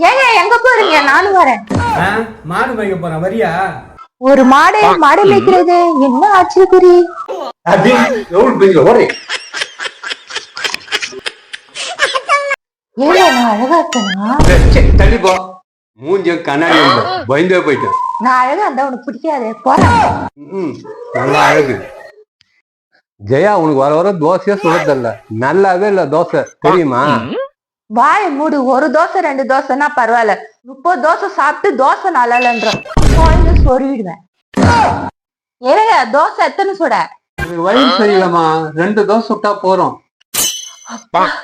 ஏங்க எங்க போறீங்க? நானும் வரேன். மாடு மேய்க்க போறேன், வரியா? ஒரு மாடு மேய்க்கிறது என்ன ஆச்சரியக்குறி? ஏங்க நான் அழகா இருக்கேனா? தள்ளிப்போ, மூஞ்சி கண்ணாடி பயந்தே போயிட்டேன். நான் அழகா இருந்தா உனக்கு பிடிக்காது, போறேன். நல்லா அழகு. ஜெயா, உனக்கு வர வர தோசையா சுடல, நல்லாவே இல்ல தோசை, தெரியுமா? வாய மூடு. ஒரு தோசை 2 தோசைன்னா பரவாயில்ல, 30 தோசை சாப்பிட்டு தோசை நல்லாலன்ற சொருவிடுவேன். ஏங்க தோசை எத்தனை சுட? வயிறு சரியில்லமா, 2 தோசை சுட்டா போறோம்.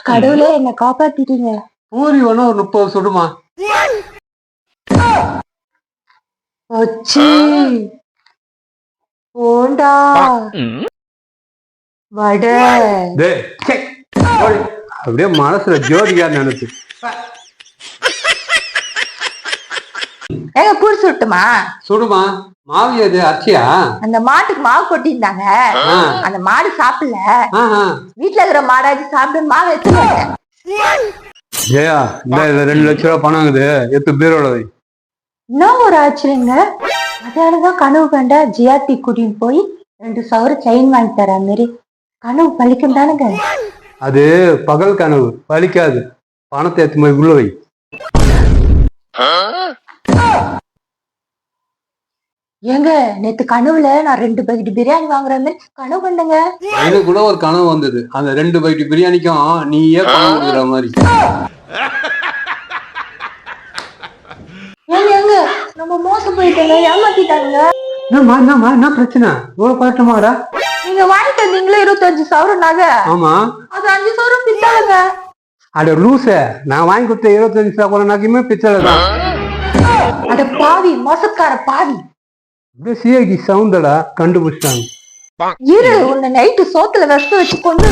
கடவுளே என்ன காப்பாத்திட்டீங்க. பூரி வேணா ஒரு 30 சுடுமா. போண்டா வடை. அப்படியே மனசுல ஜோதியா நினைச்சு. ஏங்க பூரி சுட்டுமா? சுடுமா. மாவு எது அச்சியா? அந்த மாட்டுக்கு மாவு கொட்டிருந்தாங்க, அந்த மாடு சாப்பிடல. வீட்டுல இருக்கிற மாடாச்சு சாப்பிட்டு மாவு எடுத்துட்டாங்க. ஜெயா, இந்த 2 லட்சம் ரூபாய் பணம் இருக்குது, எத்து பீரோல வை. இன்னும் ஒரு ஆச்சரியங்க, அதாலதான் கனவு கண்டா ஜியாத்தி கூட்டின்னு போய் 2 சவர செயின் வாங்கி தர மாதிரி. கனவு பழிக்கும் தானுங்க. அது பகல் கனவு, பழிக்காது. பணத்தை எடுத்து போய் உள்ள வை. ஏங்க நேத்து கனவுல நான் 2 பக்கெட் பிரியாணி வாங்குற மாதிரி கனவு கண்டங்க. எனக்கு கூட ஒரு கனவு வந்தது, அந்த 2 பக்கெட் பிரியாணிக்கும் நீயே பணம் கொடுக்குற மாதிரி. ஏங்க நம்ம மோசம் போயிட்டோங்க, ஏமாத்திட்டாங்க. என்ன பிரச்சனை? இவ்வளவு பதட்டமாடா? நீங்க வாங்கிட்டு வந்தீங்களே 25 சவரம் நகை. ஆமா, அது 5 சவரம் பித்தாளுங்க. அட லூச, நான் வாங்கி கொடுத்த 25 சவரம் நகையுமே பித்தளை தான். அட பாவி, மோசக்கார பாவி. அப்படியே சிஐடி சவுண்டடா கண்டுபிடிச்சிட்டாங்க. இரு, உன்னை நைட்டு சோத்துல வச்சு கொண்டு